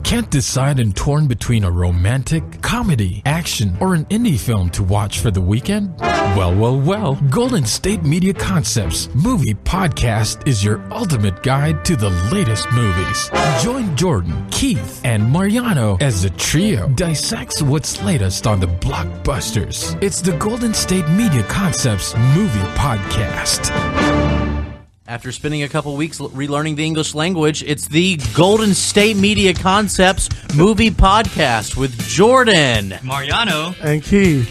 Can't decide and torn between a romantic, comedy, action, or an indie film to watch for the weekend? Well, Golden State Media Concepts Movie Podcast is your ultimate guide to the latest movies. Join Jordan, Keith, and Mariano as the trio dissects what's latest on the blockbusters. It's the Golden State Media Concepts Movie Podcast. After spending a couple weeks relearning the English language, it's the Golden State Media Concepts Movie Podcast with Jordan, Mariano, and Keith.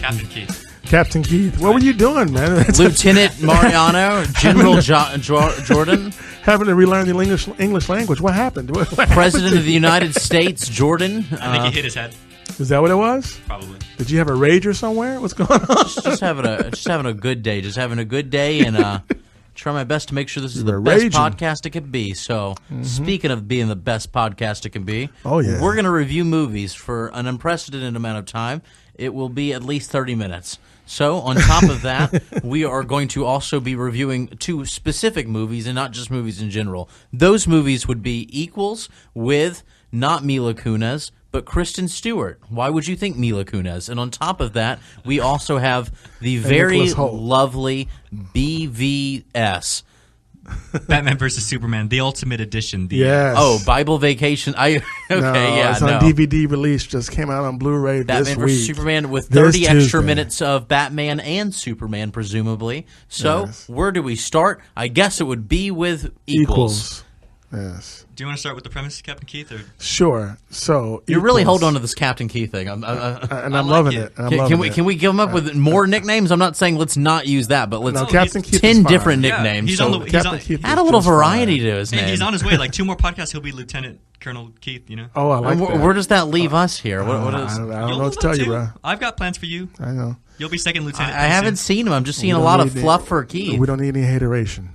Captain Keith. What were you doing, man? Lieutenant Mariano, General Jordan. Having to relearn the English language. What happened? President of the United States, Jordan. I think he hit his head. Is that what it was? Probably. Did you have a rager somewhere? What's going on? Just having a good day. Just having a good day and try my best to make sure this is the best podcast it can be. So, speaking of being the best podcast it can be, we're going to review movies for an unprecedented amount of time. It will be at least 30 minutes. So, on top of that, we are going to also be reviewing 2 specific movies and not just movies in general. Those movies would be Equals with not Mila Kunis, but Kristen Stewart. Why would you think Mila Kunis? And on top of that, we also have the very lovely BVS. Batman vs. Superman, the Ultimate Edition. Yes. Oh, Bible Vacation. It's on DVD release. Just came out on Blu-ray Batman this vs. week. Superman with 30 extra minutes of Batman and Superman, presumably. So, where do we start? I guess it would be with Equals. Yes. Do you want to start with the premise, Captain Keith? Or? Sure. So you really hold on to this Captain Keith thing. I'm loving it. Can we give him up with more nicknames? I'm not saying let's not use that, but let's Captain Keith 10 different nicknames. Keith add a little variety to his name. He's on his way. Like 2 more podcasts, he'll be Lieutenant Colonel Keith. You know. Oh, I like that. Where does that leave us here? I don't know what to tell you, bro. I've got plans for you. I know. You'll be second lieutenant. I haven't seen him. I'm just seeing a lot of fluff for Keith. We don't need any hateration.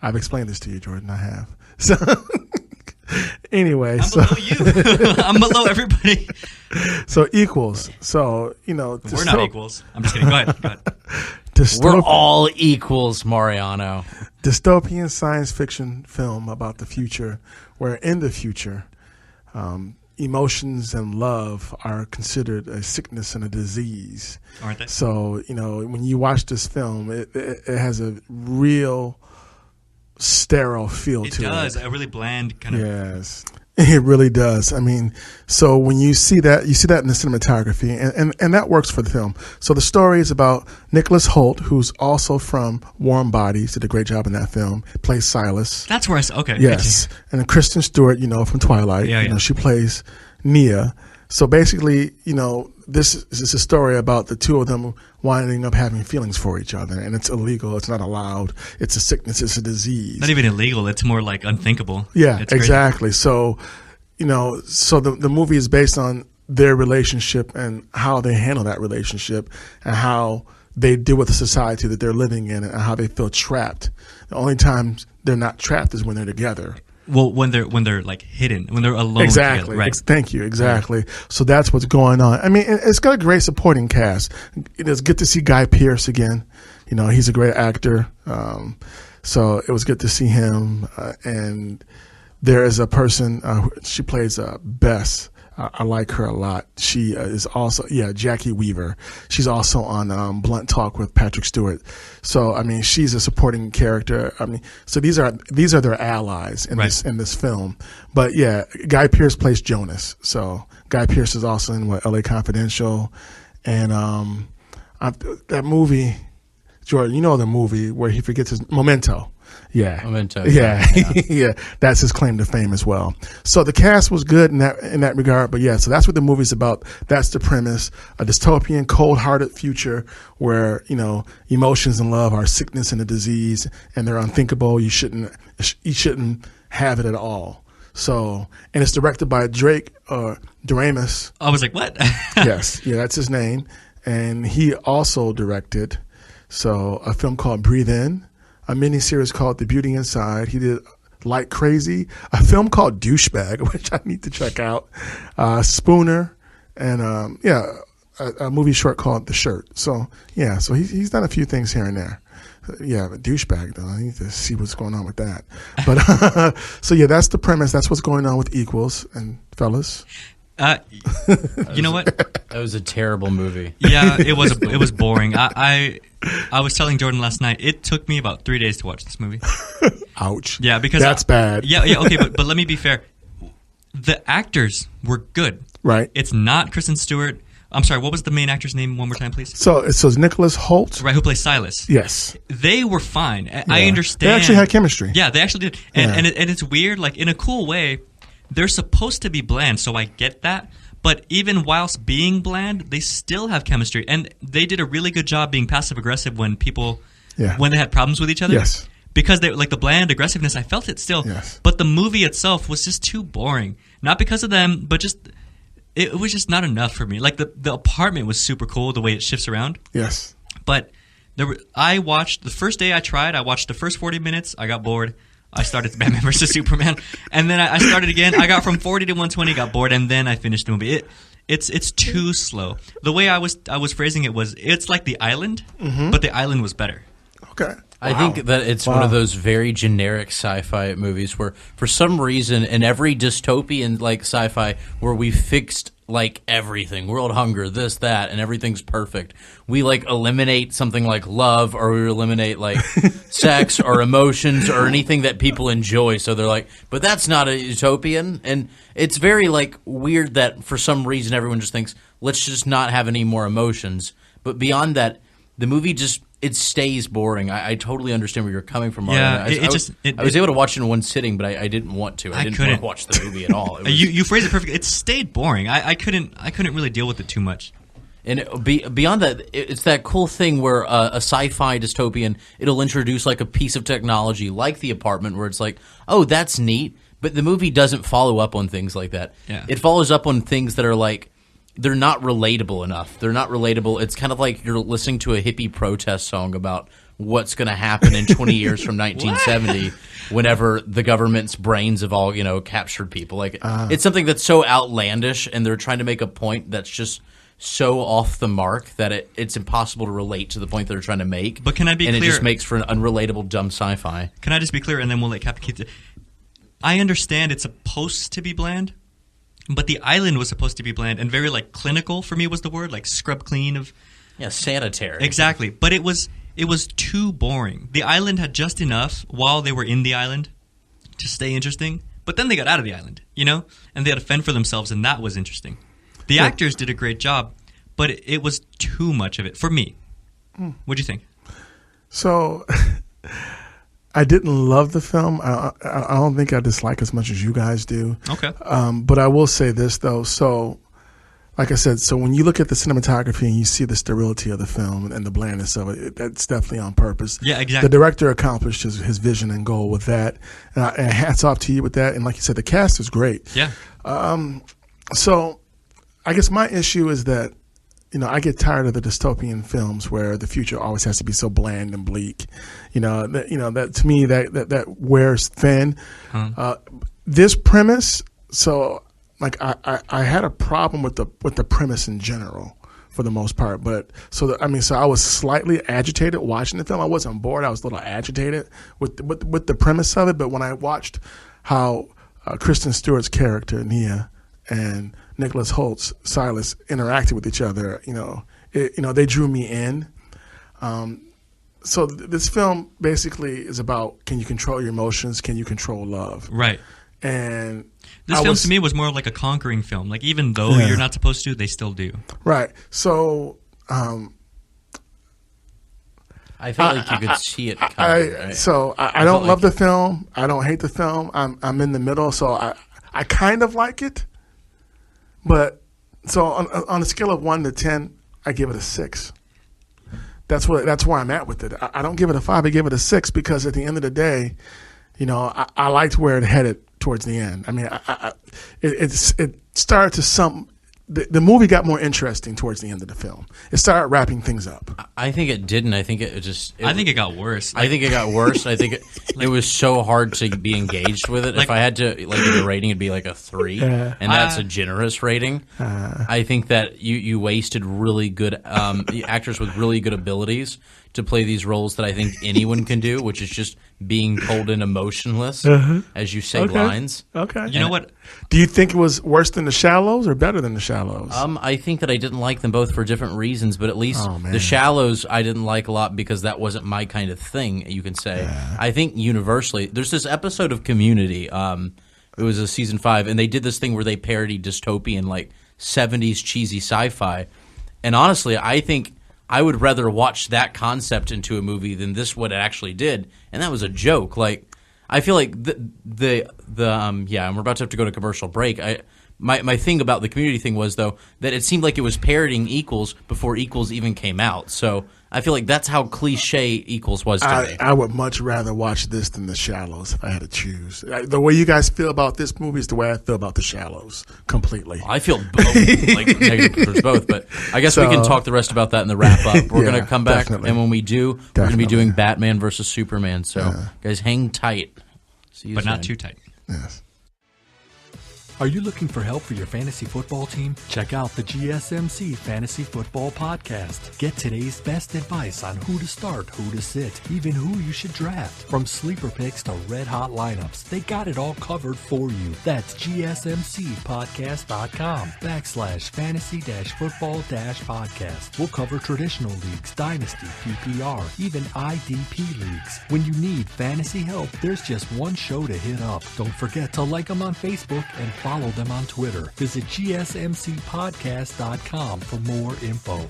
I've explained this to you, Jordan. I have. So anyway, I'm below you. I'm below everybody. So Equals. So we're not equals. I'm just kidding. Go ahead. We're all equals, Mariano. Dystopian science fiction film about the future, where in the future, emotions and love are considered a sickness and a disease. Aren't they? So when you watch this film, it has a real sterile feel to it. It does. A really bland kind of. Yes, it really does. I mean, so when you see that in the cinematography, and that works for the film. So the story is about Nicholas Hoult, who's also from Warm Bodies, did a great job in that film, plays Silas. That's where okay. Yes, and then Kristen Stewart, from Twilight, she plays Nia. So basically, this is a story about the 2 of them winding up having feelings for each other, and it's illegal. It's not allowed. It's a sickness. It's a disease. Not even illegal. It's more like unthinkable. Yeah, it's exactly. Crazy. So, so the movie is based on their relationship and how they handle that relationship and how they deal with the society that they're living in and how they feel trapped. The only times they're not trapped is when they're together. Well, when they're like hidden, when they're alone. Exactly. Together, right. Thank you. Exactly. Right. So that's what's going on. I mean, it's got a great supporting cast. It's good to see Guy Pearce again. He's a great actor. So it was good to see him. And there is a person. She plays Bess. I like her a lot. She is also, Jackie Weaver. She's also on Blunt Talk with Patrick Stewart. So I mean, she's a supporting character. I mean, so these are their allies in this film. But Guy Pearce plays Jonas. So Guy Pearce is also in L.A. Confidential, and that movie, Jordan. The movie where he forgets his Memento. Yeah. Memento. Yeah. Yeah. That's his claim to fame as well. So the cast was good in that regard, but so that's what the movie's about. That's the premise. A dystopian, cold-hearted future where, emotions and love are sickness and a disease, and they're unthinkable. You shouldn't have it at all. So, and it's directed by Drake Doremus. I was like, what? Yes. Yeah, that's his name. And he also directed a film called Breathe In, a miniseries called The Beauty Inside. He did Like Crazy, a film called Douchebag, which I need to check out, Spooner, and a movie short called The Shirt. So he's done a few things here and there. Yeah, a douchebag though. I need to see what's going on with that. But so yeah, that's the premise. That's what's going on with Equals. And fellas, you know what? That was a terrible movie. Yeah, it was boring. I was telling Jordan last night. It took me about 3 days to watch this movie. Ouch. Yeah, because that's bad. Yeah. Okay, but let me be fair. The actors were good. Right. It's not Kristen Stewart. I'm sorry, what was the main actor's name one more time, please? So it's Nicholas Hoult. Right, who plays Silas. Yes. They were fine. Yeah. I understand. They actually had chemistry. Yeah, they actually did. And it's weird, like in a cool way, they're supposed to be bland, so I get that. But even whilst being bland, they still have chemistry. And they did a really good job being passive-aggressive when people, when they had problems with each other. Yes. Because they like the bland aggressiveness, I felt it still. Yes. But the movie itself was just too boring. Not because of them, but just... It was just not enough for me. Like the apartment was super cool, the way it shifts around. Yes. But I watched the first day I tried. I watched the first 40 minutes. I got bored. I started Batman vs Superman, and then I started again. I got from 40 to 120, got bored, and then I finished the movie. It's too slow. The way I was phrasing it was, it's like The Island, but The Island was better. Okay. I think that it's one of those very generic sci-fi movies where, for some reason, in every dystopian like sci-fi where we fixed like everything, world hunger, this, that, and everything's perfect, we like eliminate something like love, or we eliminate like sex or emotions or anything that people enjoy. So they're like, but that's not a utopian, and it's very like weird that for some reason everyone just thinks let's just not have any more emotions. But beyond that, the movie just. It stays boring. I totally understand where you're coming from. Yeah, I was able to watch it in one sitting, but I didn't want to. I didn't want to watch the movie at all. You phrased it perfectly. It stayed boring. I couldn't really deal with it too much. And beyond that, it's that cool thing where a sci-fi dystopian, it'll introduce like a piece of technology like the apartment where it's like, oh, that's neat. But the movie doesn't follow up on things like that. Yeah. It follows up on things that are like, they're not relatable enough. They're not relatable. It's kind of like you're listening to a hippie protest song about what's going to happen in 20 years from 1970 whenever the government's brains have all, captured people. Like it's something that's so outlandish, and they're trying to make a point that's just so off the mark that it's impossible to relate to the point they're trying to make. But can I be clear? And it just makes for an unrelatable, dumb sci-fi. Can I just be clear, and then we'll let Captain keep it? I understand it's supposed to be bland. But The Island was supposed to be bland and very like clinical for me was the word, like scrub clean of sanitary. Exactly. But it was too boring. The Island had just enough while they were in the island to stay interesting, but then they got out of the island, and they had to fend for themselves, and that was interesting. The actors did a great job, but it was too much of it for me. What'd you think? So I didn't love the film. I don't think I dislike as much as you guys do. Okay. But I will say this, though. So, like I said, so when you look at the cinematography and you see the sterility of the film and the blandness of it, that's definitely on purpose. Yeah, exactly. The director accomplished his vision and goal with that. And hats off to you with that. And like you said, the cast is great. Yeah. So I guess my issue is that, I get tired of the dystopian films where the future always has to be so bland and bleak. That to me that wears thin. This premise, so like I had a problem with the premise in general for the most part, but so I was slightly agitated watching the film. I wasn't bored. I was a little agitated with the premise of it. But when I watched how Kristen Stewart's character Nia and Nicholas Holt's Silas interacted with each other, they drew me in. So this film basically is about, can you control your emotions? Can you control love? Right. And this film to me was more like a conquering film. Like even though you're not supposed to, they still do. Right. So I felt like you could see it coming, right? So I don't love the film. I don't hate the film. I'm in the middle. So I kind of like it. But so on a scale of 1 to 10, I give it a 6. That's where I'm at with it. I don't give it a 5. I give it a 6 because at the end of the day, I liked where it headed towards the end. I mean, it started to the movie got more interesting towards the end of the film. It started wrapping things up. I think it didn't. I think it think it got worse. I think it got worse. I think it was so hard to be engaged with it. If I had to give a rating, it'd be like a 3, and that's a generous rating. I think that you wasted really good actors with really good abilities to play these roles that I think anyone can do, which is just being cold and emotionless as you say lines. Okay. You know what? Do you think it was worse than The Shallows or better than The Shallows? I think that I didn't like them both for different reasons, but at least The Shallows I didn't like a lot because that wasn't my kind of thing, you can say. Yeah. I think universally, there's this episode of Community, it was a season 5, and they did this thing where they parodied dystopian, like 70s cheesy sci-fi. And honestly, I think I would rather watch that concept into a movie than this what it actually did, and that was a joke. Like, I feel like and we're about to have to go to commercial break. My thing about the Community thing was, though, that it seemed like it was parodying Equals before Equals even came out. So I feel like that's how cliche Equals was to me. I would much rather watch this than The Shallows if I had to choose. The way you guys feel about this movie is the way I feel about The Shallows completely. I feel like negative towards both, but I guess we can talk the rest about that in the wrap up. We're going to come back, and when we do, we're going to be doing Batman versus Superman. So guys, hang tight. See you soon. Not too tight. Yes. Are you looking for help for your fantasy football team? Check out the GSMC Fantasy Football Podcast. Get today's best advice on who to start, who to sit, even who you should draft. From sleeper picks to red hot lineups, they got it all covered for you. That's GSMCpodcast.com/fantasy-football-podcast. We'll cover traditional leagues, dynasty, PPR, even IDP leagues. When you need fantasy help, there's just one show to hit up. Don't forget to like them on Facebook and follow them on Twitter. Visit GSMCpodcast.com for more info.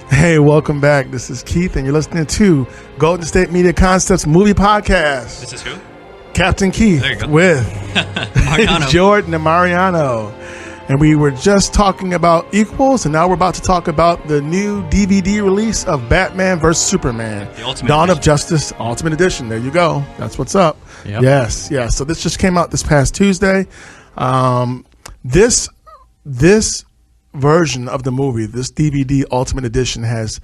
Hey, welcome back. This is Keith, and you're listening to Golden State Media Concepts Movie Podcast. This is who? Captain Keith there you go. With Mariano. Jordan and Mariano. And we were just talking about Equals, and now we're about to talk about the new DVD release of Batman vs. Superman. The Ultimate Dawn Edition. of Justice Ultimate Edition. There you go. That's what's up. Yep. Yes. So this just came out this past Tuesday. This version of the movie, this DVD Ultimate Edition, has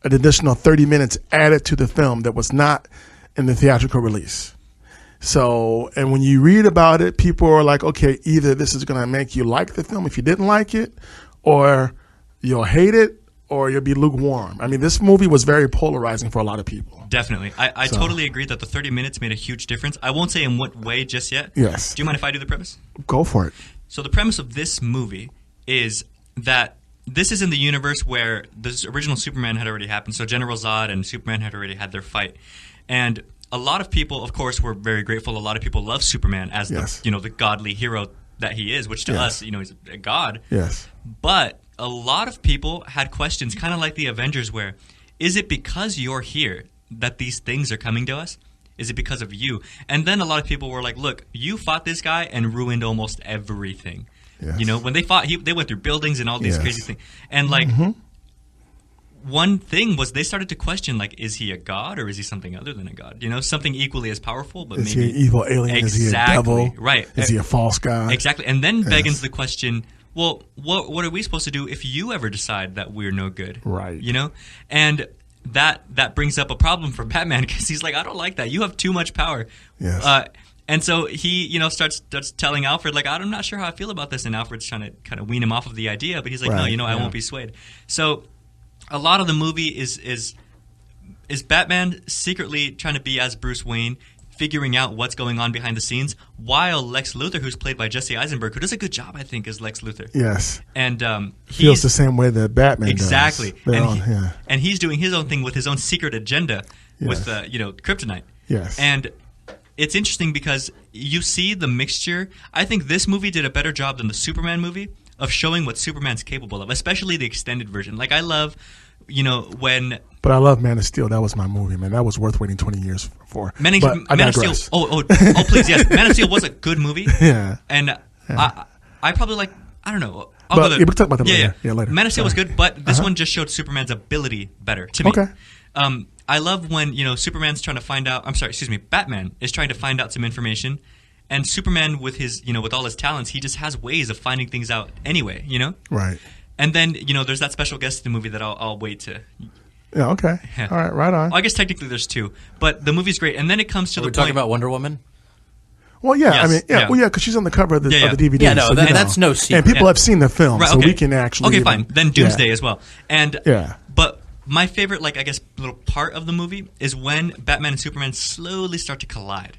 an additional 30 minutes added to the film that was not in the theatrical release. So, and when you read about it, people are like, okay, either this is going to make you like the film if you didn't like it, or you'll hate it, or you'll be lukewarm. I mean, this movie was very polarizing for a lot of people. Definitely. I totally agree that the 30 minutes made a huge difference. I won't say in what way just yet. Yes. Do you mind if I do the premise? Go for it. So the premise of this movie is that this is in the universe where the original Superman had already happened. So General Zod and Superman had already had their fight. And a lot of people, of course, were very grateful. A lot of people love Superman as the godly hero that he is, which to us, he's a god. Yes. But a lot of people had questions, kind of like the Avengers, where is it because you're here that these things are coming to us? Is it because of you? And then a lot of people were like, look, you fought this guy and ruined almost everything. Yes. You know, when they fought, they went through buildings and all these crazy things. And like, one thing was they started to question, like, is he a god or is he something other than a god? You know, something equally as powerful, but is maybe he an evil alien? Exactly. Is he a devil? Right. Is he a false god? Exactly. And then begins the question, well, what are we supposed to do if you ever decide that we're no good? Right. You know? And that brings up a problem for Batman because he's like, I don't like that. You have too much power. Yes. And so he, starts telling Alfred, like, I'm not sure how I feel about this. And Alfred's trying to kind of wean him off of the idea. But he's like, no, I won't be swayed. So a lot of the movie is Batman secretly trying to be as Bruce Wayne, figuring out what's going on behind the scenes, while Lex Luthor, who's played by Jesse Eisenberg, who does a good job, I think, as Lex Luthor. Yes. And feels the same way that Batman does. Exactly. And he's doing his own thing with his own secret agenda with, kryptonite. Yes. And it's interesting because you see the mixture. I think this movie did a better job than the Superman movie of showing what Superman's capable of, especially the extended version. Like, I love, when... But I love Man of Steel. That was my movie, man. That was worth waiting 20 years for. Man of Steel. Oh, please, yes. Man of Steel was a good movie. Yeah. And I probably like, I don't know. We'll talk about that later. Yeah, later. Man of Steel was good, but this one just showed Superman's ability better to me. Okay. I love when, Superman's trying to find out, Batman is trying to find out some information, and Superman with his, with all his talents, he just has ways of finding things out anyway, Right. And then, there's that special guest in the movie that I'll wait to Yeah, okay. Yeah. All right, right on. Well, I guess technically there's 2, but the movie's great. And then it comes to Are the we point. talking about Wonder Woman? Well, yeah, Yes, I mean, yeah. well, yeah, because she's on the cover of the DVD. Yeah, no, so, that's no secret. And people have seen the film, Right, so okay. we can actually. Okay, fine. Then Doomsday as well. And Yeah. But my favorite, like I guess, little part of the movie is when Batman and Superman slowly start to collide.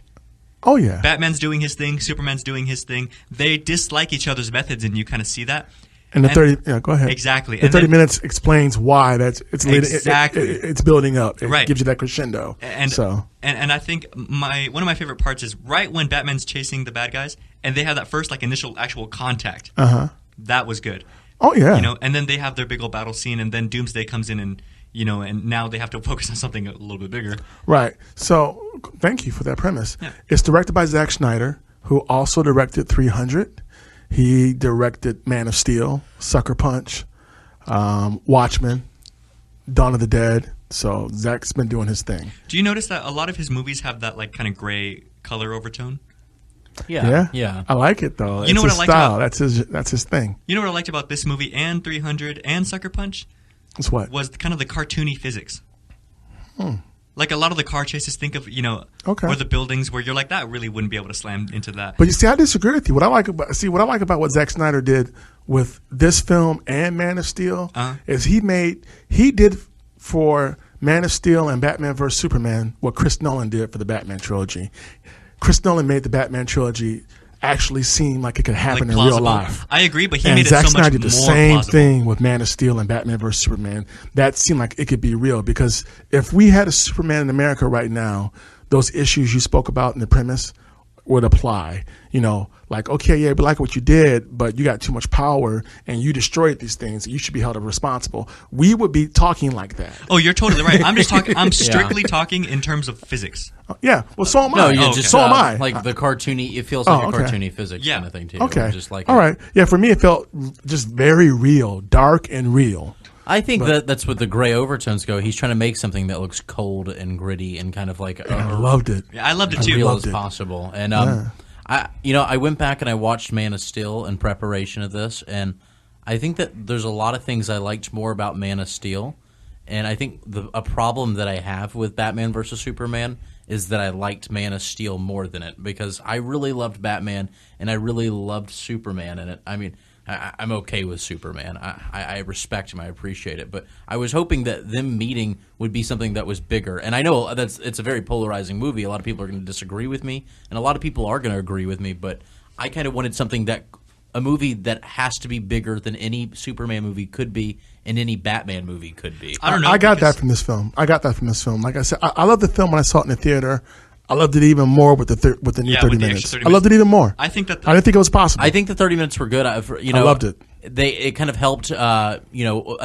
Oh yeah. Batman's doing his thing, Superman's doing his thing. They dislike each other's methods, and you kind of see that. And the 30, yeah, go ahead. Exactly. The And 30 then- minutes explains why Exactly. it's building up. It Right. gives you that crescendo. And I think one of my favorite parts is right when Batman's chasing the bad guys, and they have that first like initial actual contact. That was good. Oh yeah. You know, and then they have their big old battle scene, and then Doomsday comes in, and you know, and now they have to focus on something a little bit bigger. Right. So thank you for that premise. Yeah. It's directed by Zack Snyder, who also directed 300. He directed Man of Steel, Sucker Punch, Watchmen, Dawn of the Dead. So Zack's been doing his thing. Do you notice that a lot of his movies have that like kind of gray color overtone? Yeah. I like it though. You know it's what I his liked style. about- That's his thing. You know what I liked about this movie and 300 and Sucker Punch It's what? was kind of the cartoony physics. Like a lot of the car chases, think of, you know, Okay. or the buildings where you're like, that really wouldn't be able to slam into that. But you see, I disagree with you. What I like about what Zack Snyder did with this film and Man of Steel is he did for Man of Steel and Batman vs Superman what Chris Nolan did for the Batman trilogy. Chris Nolan made the Batman trilogy actually seem like it could happen Like in real plausible. life. I agree, but he and made it Zack so much Snyder did the more same plausible. thing with Man of Steel and Batman vs Superman. That seemed like it could be real because if we had a Superman in America right now, those issues you spoke about in the premise would apply. You know, like, okay, yeah, we like what you did, but you got too much power and you destroyed these things. You should be held responsible. We would be talking like that. Oh, you're totally right. I'm just talking. I'm strictly talking in terms of physics. Yeah, well, so am No, I. you just so am I. like the cartoony. It feels like a okay. cartoony physics Yeah. kind of thing too. Okay. Just like all right. Yeah, for me, it felt just very real, dark and real. I think that's what the gray overtones go. He's trying to make something that looks cold and gritty and kind of like I loved it. Yeah, I loved it as too. real as possible. And I went back and I watched Man of Steel in preparation of this, and I think that there's a lot of things I liked more about Man of Steel, and I think a problem that I have with Batman versus Superman is that I liked Man of Steel more than it because I really loved Batman and I really loved Superman in it. I mean, I'm okay with Superman. I respect him. I appreciate it. But I was hoping that them meeting would be something that was bigger. And I know it's a very polarizing movie. A lot of people are going to disagree with me, and a lot of people are going to agree with me. But I kind of wanted a movie that has to be bigger than any Superman movie could be and any Batman movie could be. I don't know. I got that from this film. Like I said, I loved the film when I saw it in the theater. I loved it even more with the new 30 minutes. I loved it even more. I think that I didn't think it was possible. I think the 30 minutes were good. I loved it. It kind of helped. I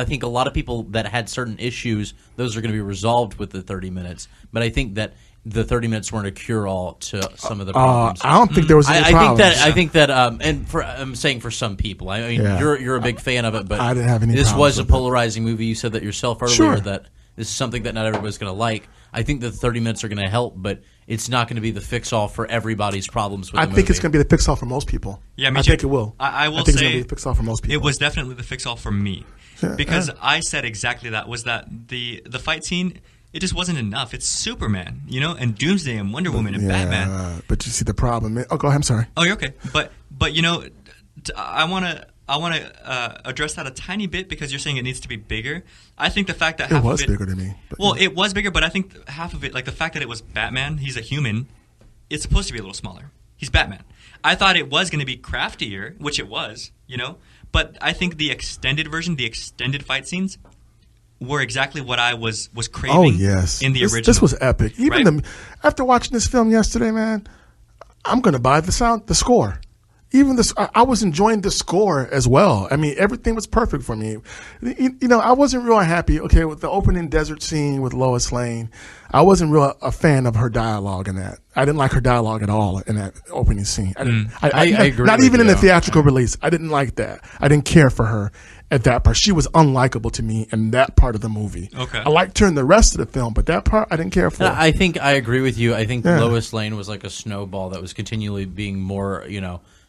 think a lot of people that had certain issues, those are going to be resolved with the 30 minutes. But I think that the 30 minutes weren't a cure-all to some of the problems. I don't think there was any problems. I think that, I'm saying for some people. I mean, Yeah. you're a big fan of it, but I didn't have any this problems was a with it. polarizing movie. You said that yourself earlier Sure. that this is something that not everybody's going to like. I think that the 30 minutes are going to help, but it's not going to be the fix-all for everybody's problems with the movie. I think it's going to be the fix-all for most people. Yeah, me I too. think it will. I will think it's say going to be the fix-all for most people. it was definitely the fix-all for me because I said exactly that. Was that the fight scene? It just wasn't enough. It's Superman, you know, and Doomsday and Wonder Woman and Batman. But you see the problem. Oh, go ahead. I'm sorry. Oh, you're okay. But you know, I want to address that a tiny bit because you're saying it needs to be bigger. I think the fact that It half was of it, bigger to me. But well, it was bigger, but I think half of it, like the fact that it was Batman, he's a human. It's supposed to be a little smaller. He's Batman. I thought it was going to be craftier, which it was, you know. But I think the extended version, the extended fight scenes, were exactly what I was craving. Oh yes, in the original. This was epic. Even Right? After watching this film yesterday, man, I'm going to buy the score. Even this, I was enjoying the score as well. I mean, everything was perfect for me. You know, I wasn't real happy. Okay, with the opening desert scene with Lois Lane, I wasn't real a fan of her dialogue in that. I didn't like her dialogue at all in that opening scene. I agree. Not even in the theatrical release. I didn't like that. I didn't care for her at that part. She was unlikable to me in that part of the movie. Okay. I liked her in the rest of the film, but that part I didn't care for. I think I agree with you. I think Lois Lane was like a snowball that was continually being more,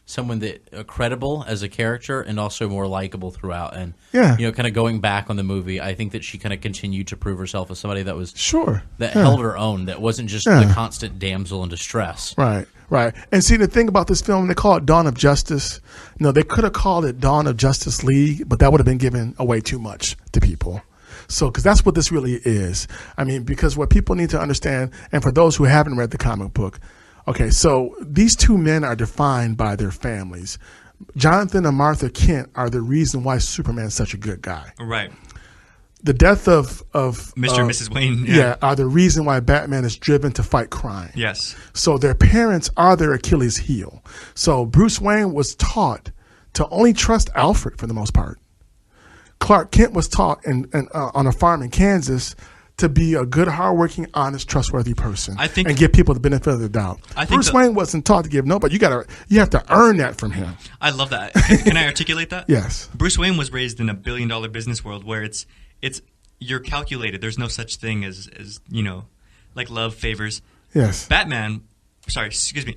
someone that credible as a character and also more likable throughout. And Yeah. kind of going back on the movie, I think that she kind of continued to prove herself as somebody that was that Yeah. held her own, that wasn't just the constant damsel in distress. Right. And see, the thing about this film, they call it Dawn of Justice. They could have called it Dawn of Justice League, but that would have been giving away too much to people. So, because that's what this really is. I mean, because what people need to understand, and for those who haven't read the comic book, okay, so these two men are defined by their families. Jonathan and Martha Kent are the reason why Superman's such a good guy. Right. The death of Mr. and Mrs. Wayne. are the reason why Batman is driven to fight crime. Yes. So their parents are their Achilles heel. So Bruce Wayne was taught to only trust Alfred for the most part. Clark Kent was taught on a farm in Kansas to be a good, hardworking, honest, trustworthy person, and give people the benefit of the doubt. Bruce Wayne wasn't taught to give no, but you have to earn that from him. I love that. Can I articulate that? Yes. Bruce Wayne was raised in a billion-dollar business world where it's you're calculated. There's no such thing as like love favors. Yes.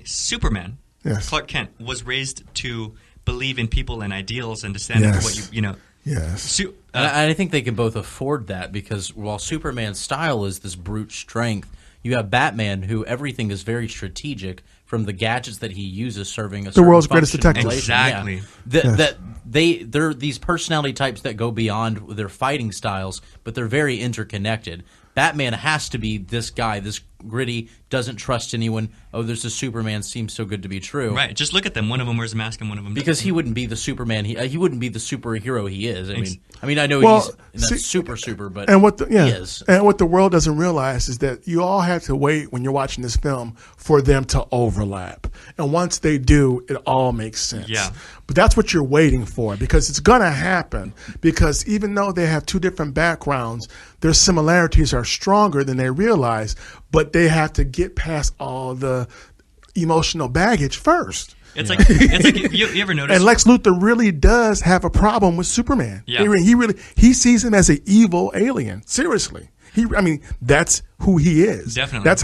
Superman. Yes. Clark Kent was raised to believe in people and ideals and to stand up for what you know. Yes. And I think they can both afford that, because while Superman's style is this brute strength, you have Batman, who everything is very strategic, from the gadgets that he uses serving a the world's greatest detective. Exactly. Yeah. They're these personality types that go beyond their fighting styles, but they're very interconnected. Batman has to be this guy, this gritty, doesn't trust anyone. Oh, there's a Superman, seems so good to be true. Right. Just look at them. One of them wears a mask and one of them doesn't. Because he wouldn't be the Superman. He wouldn't be the superhero he is. I mean, I know he's not super, but he is. And what the world doesn't realize is that you all have to wait when you're watching this film for them to overlap. And once they do, it all makes sense. Yeah. But that's what you're waiting for, because it's going to happen. Because even though they have two different backgrounds, their similarities are stronger than they realize, but they have to get past all the emotional baggage first. It's like you ever notice? And Lex Luthor really does have a problem with Superman. Yeah. He sees him as an evil alien. Seriously. That's who he is. Definitely. That's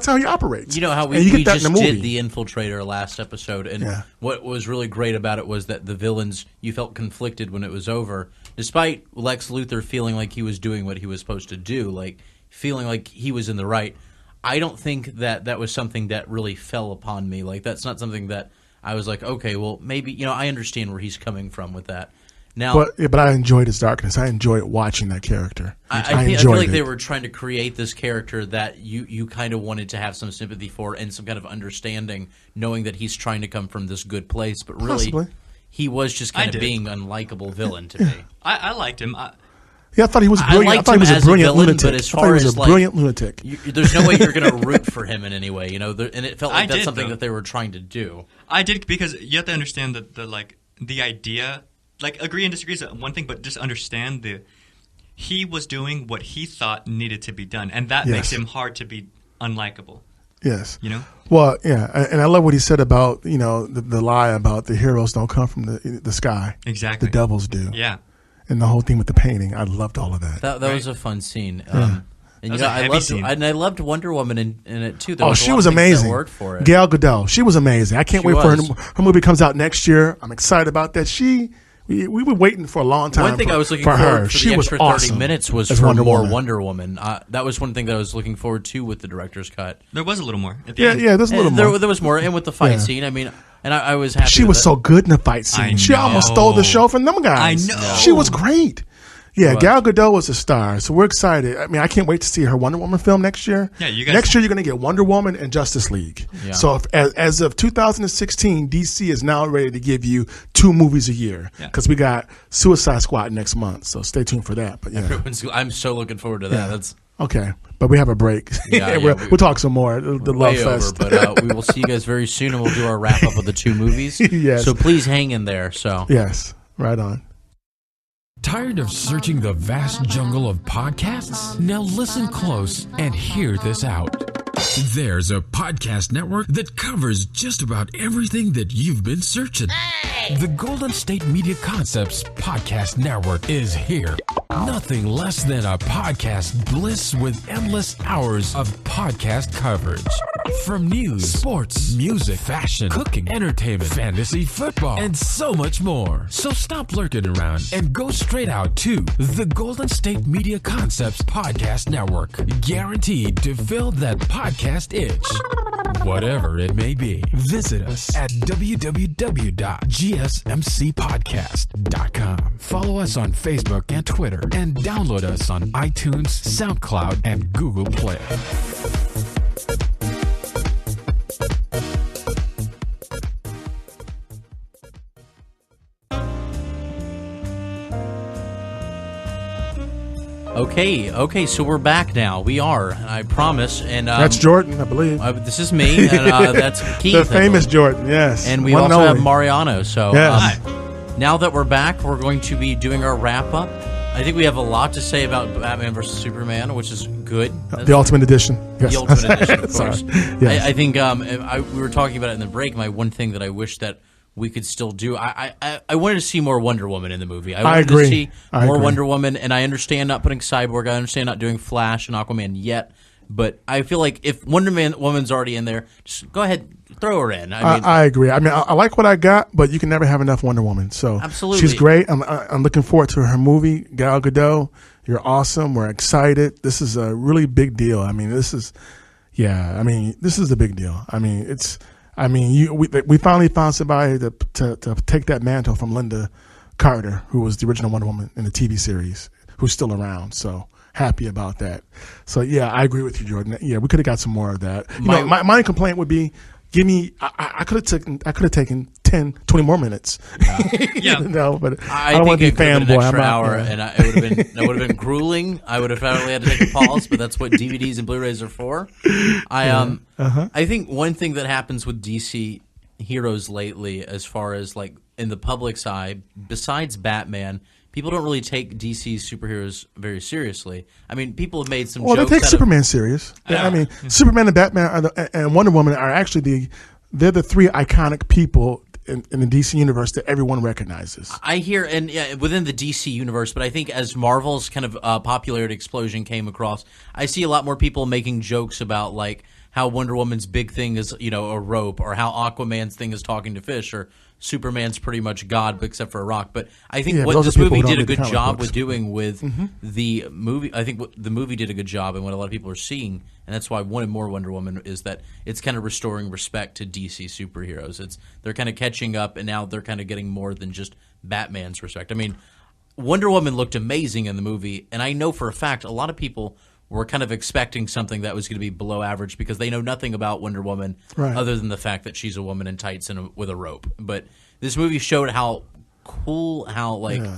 how he operates. You know how we just did the Infiltrator last episode, and what was really great about it was that the villains, you felt conflicted when it was over, despite Lex Luthor feeling like he was doing what he was supposed to do, like feeling like he was in the right. I don't think that was something that really fell upon me. Like, that's not something that I was like, okay, well, maybe, I understand where he's coming from with that. Now, but I enjoyed his darkness. I enjoyed watching that character. I feel like they were trying to create this character that you kind of wanted to have some sympathy for and some kind of understanding, knowing that he's trying to come from this good place, but really he was just kind of being an unlikable villain to me. I liked him. I thought he was brilliant. I thought he was a brilliant lunatic. But as far as brilliant lunatic, there's no way you're going to root for him in any way, and it felt like that's something that they were trying to do. I did, because you have to understand that the idea. Like, agree and disagree is one thing, but just understand he was doing what he thought needed to be done, and that makes him hard to be unlikable. Yes. Well, yeah, and I love what he said about the lie about the heroes don't come from the sky. Exactly. The devils do. Yeah. And the whole thing with the painting, I loved all of that. That was a fun scene. And I loved Wonder Woman in it too. She was amazing. Gal Gadot, she was amazing. I can't wait for her movie comes out next year. I'm excited about that. We were waiting for a long time. One thing I was looking for forward her. For she the was extra awesome 30 minutes was for more Wonder Woman. That was one thing that I was looking forward to with the director's cut. There was a little more. There's a little more. There was more, and with the fight scene, I was happy. She was so good in the fight scene. She almost stole the show from them guys. I know. She was great. Yeah, Gal Gadot was a star, so we're excited. I can't wait to see her Wonder Woman film next year. Yeah, you guys. Next year, you're going to get Wonder Woman and Justice League. Yeah. So, as of 2016, DC is now ready to give you 2 movies a year, because we got Suicide Squad next month. So, stay tuned for that. But I'm so looking forward to that. That's okay. But we have a break. We'll talk some more. The Love Fest. Over, but we will see you guys very soon, and we'll do our wrap up of the 2 movies. Yes. So please hang in there. Yes, right on. Tired of searching the vast jungle of podcasts? Now listen close and hear this out. There's a podcast network that covers just about everything that you've been searching. Hey! The Golden State Media Concepts Podcast Network is here. Nothing less than a podcast bliss with endless hours of podcast coverage. From news, sports, music, fashion, cooking, entertainment, fantasy, football, and so much more. So stop lurking around and go straight out to the Golden State Media Concepts Podcast Network. Guaranteed to fill that podcast itch. Whatever it may be. Visit us at www.gsmcpodcast.com. Follow us on Facebook and Twitter, and download us on iTunes, SoundCloud, and Google Play. Okay, so we're back now. We are, I promise. And that's Jordan, I believe. This is me, and that's Keith. The famous Jordan, yes. And we also have Mariano. So now that we're back, we're going to be doing our wrap-up. I think we have a lot to say about Batman vs. Superman, which is good. The Ultimate Edition. Yes. The Ultimate Edition, of course. Yes. I think we were talking about it in the break. My one thing that I wish that we could still do. I wanted to see more Wonder Woman in the movie. I wanted to see more Wonder Woman, and I understand not putting Cyborg. I understand not doing Flash and Aquaman yet, but I feel like if Wonder Woman's already in there, just go ahead, throw her in. I agree. I mean, I like what I got, but you can never have enough Wonder Woman. So absolutely, she's great. I'm looking forward to her movie. Gal Gadot, you're awesome. We're excited. This is a really big deal. I mean, this is a big deal. I mean, we finally found somebody to take that mantle from Linda Carter, who was the original Wonder Woman in the TV series, who's still around. So happy about that. So yeah, I agree with you, Jordan. Yeah, we could have got some more of that. My complaint would be, give me. I could have taken 10, 20 more minutes. Yeah. But I don't want to be fanboy. An extra hour, and it would have been grueling. I would have probably had to take a pause, but that's what DVDs and Blu-rays are for. I think one thing that happens with DC heroes lately, as far as like in the public's eye, besides Batman, people don't really take DC's superheroes very seriously. I mean, people have made some jokes. Well, they take Superman serious. Superman and Batman and Wonder Woman are actually they're the three iconic people in the DC universe that everyone recognizes. I hear, and within the DC universe, but I think as Marvel's kind of popularity explosion came across, I see a lot more people making jokes about like how Wonder Woman's big thing is, a rope, or how Aquaman's thing is talking to fish, or Superman's pretty much God except for a rock. But I think what this movie did a good job with doing with the movie, I think what the movie did a good job, and what a lot of people are seeing, and that's why I wanted more Wonder Woman, is that it's kind of restoring respect to DC superheroes. They're kind of catching up, and now they're kind of getting more than just Batman's respect. I mean, Wonder Woman looked amazing in the movie, and I know for a fact a lot of people were kind of expecting something that was going to be below average because they know nothing about Wonder Woman other than the fact that she's a woman in tights and with a rope. But this movie showed how cool,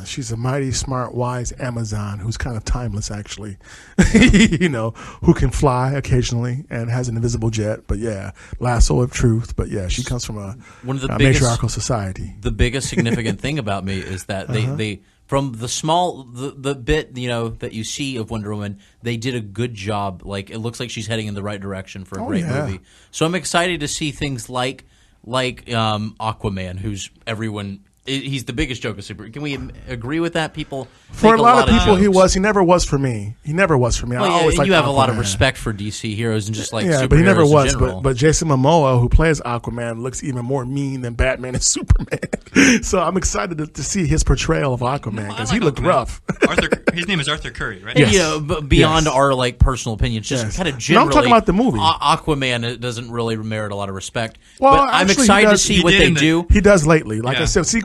she's a mighty, smart, wise Amazon who's kind of timeless, actually. Who can fly occasionally and has an invisible jet. But lasso of truth. But she comes from a matriarchal society. The biggest significant thing about me is that they from the bit that you see of Wonder Woman, they did a good job. Like, it looks like she's heading in the right direction for a great movie. So I'm excited to see things like Aquaman, who's everyone. He's the biggest joke of super. Can we agree with that? People for a lot of people, he never was for me. He never was for me. Well, I always you have a lot of respect for DC heroes and just like superheroes but he never was. In general. But Jason Momoa, who plays Aquaman, looks even more mean than Batman and Superman. So I'm excited to see his portrayal of Aquaman because he looked rough. His name is Arthur Curry, right? Yes. But beyond our personal opinions, just kind of generally. I'm talking about the movie. Aquaman doesn't really merit a lot of respect. Well, but I'm excited to see what they do. He does lately, like I said. See,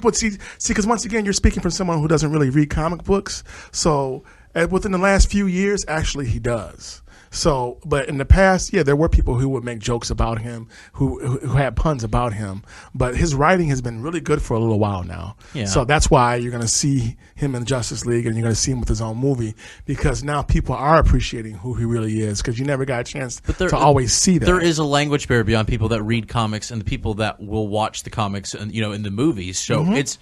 because once again, you're speaking from someone who doesn't really read comic books. So within the last few years, actually, he does. So, but in the past, there were people who would make jokes about him, who had puns about him. But his writing has been really good for a little while now. Yeah. So that's why you're going to see him in Justice League, and you're going to see him with his own movie, because now people are appreciating who he really is, because you never got a chance to always see that. There is a language barrier beyond people that read comics and the people that will watch the comics and in the movies. So it's.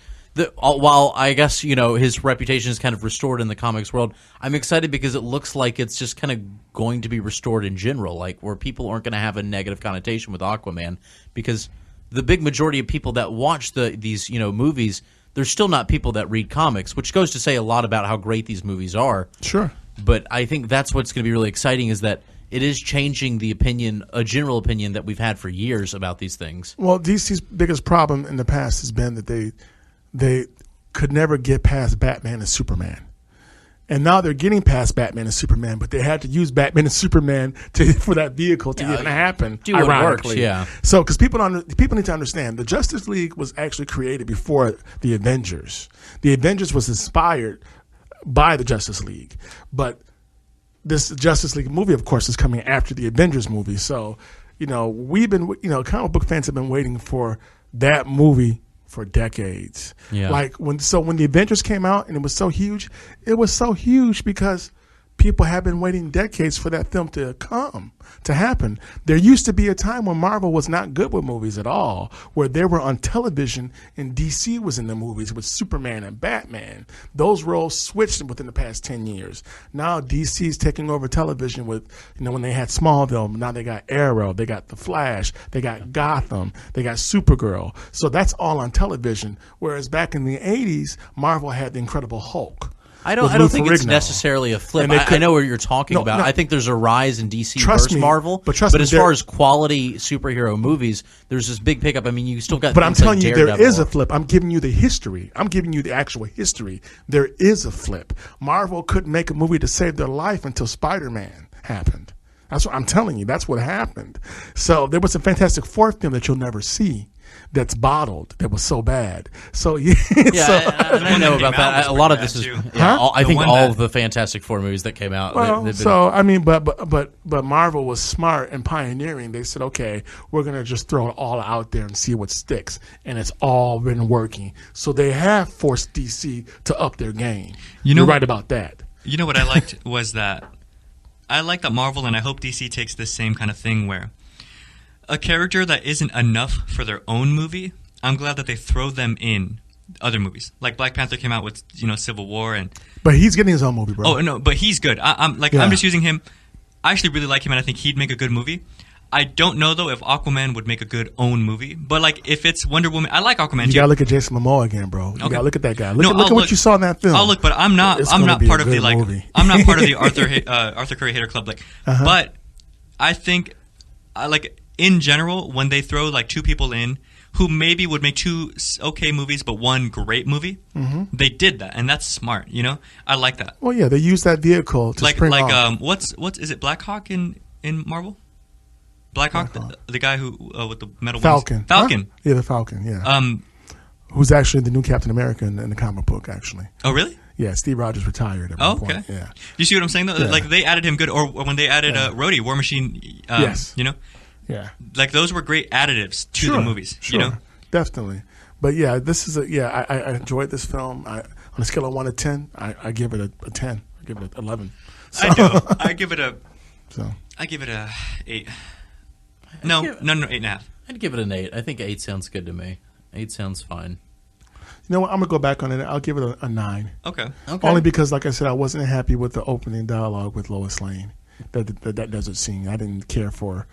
While I guess his reputation is kind of restored in the comics world, I'm excited because it looks like it's just kind of going to be restored in general, like where people aren't going to have a negative connotation with Aquaman, because the big majority of people that watch these movies, they're still not people that read comics, which goes to say a lot about how great these movies are. Sure. But I think that's what's going to be really exciting, is that it is changing the opinion, a general opinion that we've had for years about these things. Well, DC's biggest problem in the past has been that they could never get past Batman and Superman. And now they're getting past Batman and Superman, but they had to use Batman and Superman for that vehicle to even happen. Do what works, yeah. So, because people need to understand, the Justice League was actually created before the Avengers. The Avengers was inspired by the Justice League, but this Justice League movie, of course, is coming after the Avengers movie. So, we've been, comic book fans have been waiting for that movie for decades. Yeah. Like when the Avengers came out and it was so huge because people have been waiting decades for that film to happen. There used to be a time when Marvel was not good with movies at all, where they were on television and DC was in the movies with Superman and Batman. Those roles switched within the past 10 years. Now DC's taking over television with, when they had Smallville, now they got Arrow, they got The Flash, they got Gotham, they got Supergirl. So that's all on television. Whereas back in the 80s, Marvel had The Incredible Hulk. I don't think it's necessarily a flip. I know what you're talking about. I think there's a rise in DC versus Marvel. But as far as quality superhero movies, there's this big pickup. I mean, you still got. But I'm telling you, there is a flip. I'm giving you the history. I'm giving you the actual history. There is a flip. Marvel couldn't make a movie to save their life until Spider-Man happened. That's what I'm telling you. That's what happened. So there was a Fantastic Four film that you'll never see. That's bottled. That was so bad. So I know about that. A lot of this is. I think all of the Fantastic Four movies that came out. Well, but Marvel was smart and pioneering. They said, okay, we're gonna just throw it all out there and see what sticks, and it's all been working. So they have forced DC to up their game. You're right about that. You know what I liked was that I like that Marvel, and I hope DC takes this same kind of thing where a character that isn't enough for their own movie, I'm glad that they throw them in other movies. Like Black Panther came out with, Civil War, but he's getting his own movie, bro. Oh no, but he's good. I'm just using him. I actually really like him, and I think he'd make a good movie. I don't know though if Aquaman would make a good own movie, but if it's Wonder Woman, I like Aquaman. You gotta look at Jason Momoa again, bro. You gotta look at that guy. Look at what you saw in that film. I'll look, but I'm not part of the I'm not part of the Arthur Curry hater club. But I think in general, when they throw two people in who maybe would make two okay movies but one great movie, they did that, and that's smart. I like that. Well, yeah, they use that vehicle to spring off. What's is it Black Hawk in Marvel? Black Hawk, the guy who with the metal Falcon. Wings. Falcon. Huh? Yeah, the Falcon. Yeah. Who's actually the new Captain America in the comic book? Actually. Oh, really? Yeah, Steve Rogers retired at one point. Yeah. You see what I'm saying though? Yeah. They added him good, or when they added Rhodey, War Machine. Yes. Yeah. Those were great additives to the movies. Sure. Definitely. But yeah, this is I enjoyed this film. On a scale of 1 to 10, I give it a 10. I give it an 11. So. I do. I give it a. I give it a 8. No, 8.5. I'd give it an 8. I think 8 sounds good to me. 8 sounds fine. You know what? I'm gonna go back on it. I'll give it a 9. Okay. Only because, like I said, I wasn't happy with the opening dialogue with Lois Lane. That desert scene. I didn't care for.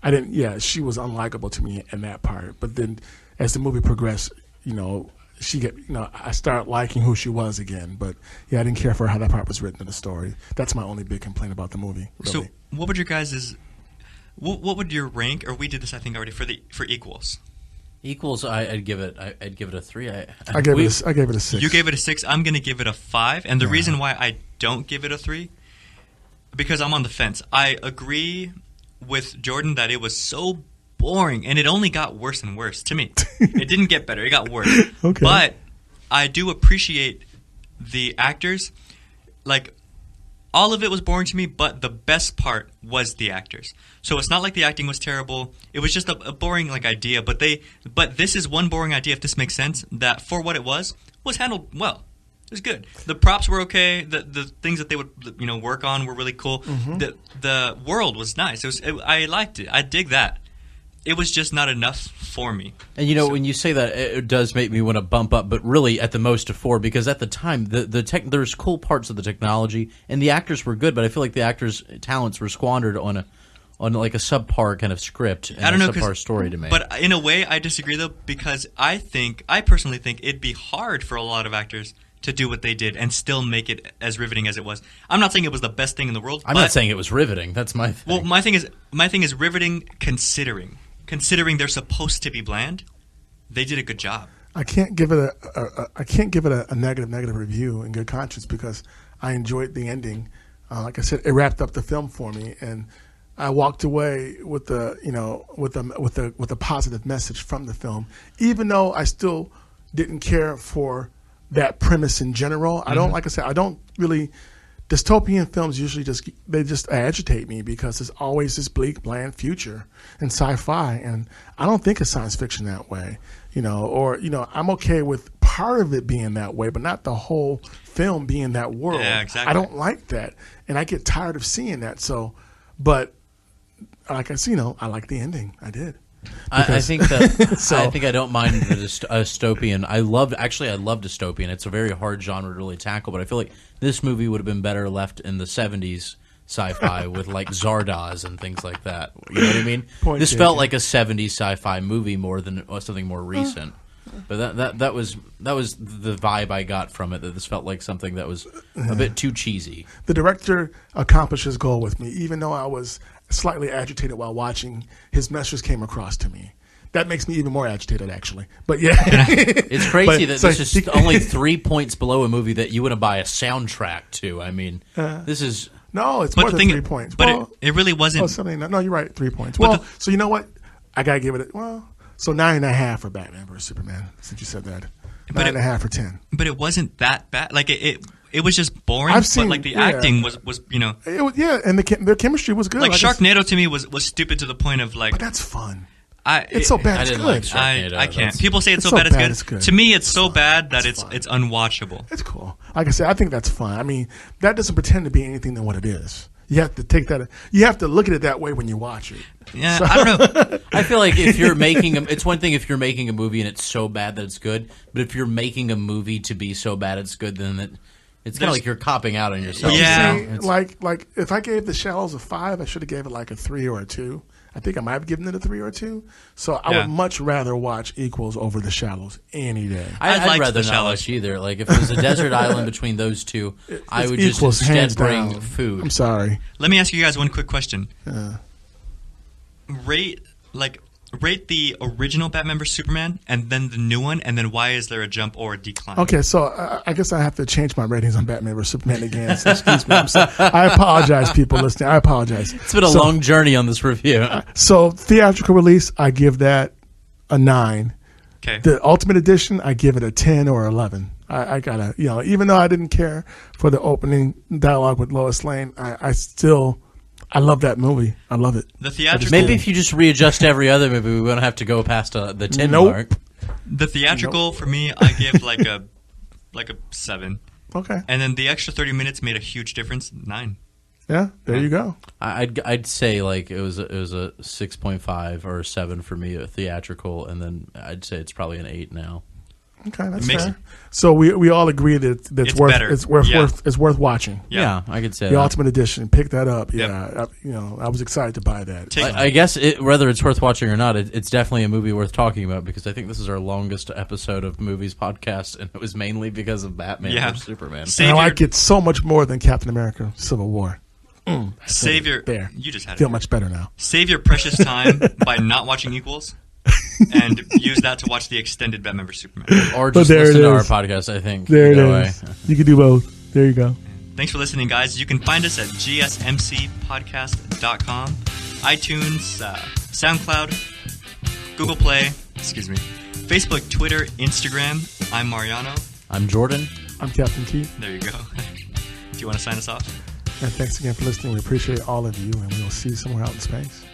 I didn't. Yeah, she was unlikable to me in that part. But then, as the movie progressed, I started liking who she was again. But yeah, I didn't care for how that part was written in the story. That's my only big complaint about the movie. Really. So, what would your guys' What would your rank? Or we did this, I think, already for Equals. Equals, I'd give it a 3. I gave it a 6. You gave it a 6. I'm going to give it a 5. And the reason why I don't give it a 3, because I'm on the fence. I agree with Jordan that it was so boring, and it only got worse and worse to me. It didn't get better; it got worse. Okay. But I do appreciate the actors. All of it was boring to me, but the best part was the actors. So it's not like the acting was terrible. It was just a boring idea. But this is one boring idea, if this makes sense, that for what it was handled well. It was good. The props were okay. The things that they would work on were really cool. Mm-hmm. The world was nice. I liked it. I dig that. It was just not enough for me. And when you say that, it does make me want to bump up, but really at the most a 4, because at the time there's cool parts of the technology and the actors were good, but I feel like the actors' talents were squandered on a subpar kind of script and a subpar story to me. But in a way, I disagree though, because I personally think it'd be hard for a lot of actors to do what they did and still make it as riveting as it was. I'm not saying it was the best thing in the world. I'm not saying it was riveting. That's my thing. Well, my thing is riveting considering they're supposed to be bland. They did a good job. I can't give it a negative review in good conscience because I enjoyed the ending. Like I said, it wrapped up the film for me, and I walked away with a positive message from the film, even though I still didn't care for that premise in general. I don't, like I said, I don't really. Dystopian films usually just agitate me because there's always this bleak, bland future in sci-fi, and I don't think of science fiction that way. I'm okay with part of it being that way, but not the whole film being that world. Yeah, exactly. I don't like that, and I get tired of seeing that. So, but like I see, I like the ending. I did. I think that I think I don't mind the dystopian. I love dystopian. It's a very hard genre to really tackle, but I feel like this movie would have been better left in the 70s sci-fi with like Zardoz and things like that. You know what I mean? This felt like a 70s sci-fi movie more than something more recent. But that was the vibe I got from it. That this felt like something that was a bit too cheesy. The director accomplished his goal with me, even though I was slightly agitated while watching. His message came across to me. That makes me even more agitated, actually. But yeah, it's crazy that this is only 3 points below a movie that you want to buy a soundtrack to. I mean, this is it's more than 3 points. But it really wasn't. No, you're right. 3 points. Well, so you know what? I gotta give it. So 9.5 for Batman vs Superman. Since you said that, 9.5 for 10. But it wasn't that bad. Like it was just boring. But like the acting was It was, and their chemistry was good. Like Sharknado to me was stupid to the point of like. But that's fun. It's so bad. It's good. Like I can't. People say it's so bad it's good. To me, it's so bad that it's unwatchable. It's cool. Like I said, I think that's fun. I mean, that doesn't pretend to be anything than what it is. You have to take that. You have to look at it that way when you watch it. Yeah, I don't know. I feel like if you're making it's one thing if you're making a movie and it's so bad that it's good, but if you're making a movie to be so bad it's good, then it's kind of like you're copping out on yourself. Yeah, like if I gave The Shallows a 5, I should have gave it like a 3 or a 2. I think I might have given it a 3 or 2. So I would much rather watch Equals over The Shallows any day. I'd rather not watch either. Like if it was a desert island between those two, I would just instead bring food. I'm sorry. Let me ask you guys one quick question. Rate the original Batman vs Superman and then the new one, and then why is there a jump or a decline? Okay, so I guess I have to change my ratings on Batman vs Superman again. So excuse me. I apologize, people listening. I apologize. It's been a long journey on this review. So theatrical release, I give that a 9. Okay. The Ultimate Edition, I give it a 10 or 11. I gotta, even though I didn't care for the opening dialogue with Lois Lane, I love that movie. I love it. The theatrical. Maybe if you just readjust every other movie, we wouldn't have to go past the 10 mark. The theatrical for me, I give like a 7. Okay. And then the extra 30 minutes made a huge difference. 9. Yeah, there you go. I'd say like it was a 6.5 or a 7 for me, a theatrical, and then I'd say it's probably an 8 now. Okay, that's fair. So we all agree that it's worth watching. Yeah, I could say the Ultimate Edition. Pick that up. Yeah, I was excited to buy that. I guess whether it's worth watching or not, it's definitely a movie worth talking about because I think this is our longest episode of Movies Podcast, and it was mainly because of Batman or Superman. And I like it so much more than Captain America: Civil War. Save your. There. You just had feel much better now. Save your precious time by not watching Equals. And use that to watch the extended Batman vs Superman. Or just listen to our podcast, I think. There it is. You can do both. There you go. Thanks for listening, guys. You can find us at gsmcpodcast.com, iTunes, SoundCloud, Google Play, Facebook, Twitter, Instagram. I'm Mariano. I'm Jordan. I'm Captain Keith. There you go. Do you want to sign us off? And thanks again for listening. We appreciate all of you, and we will see you somewhere out in space.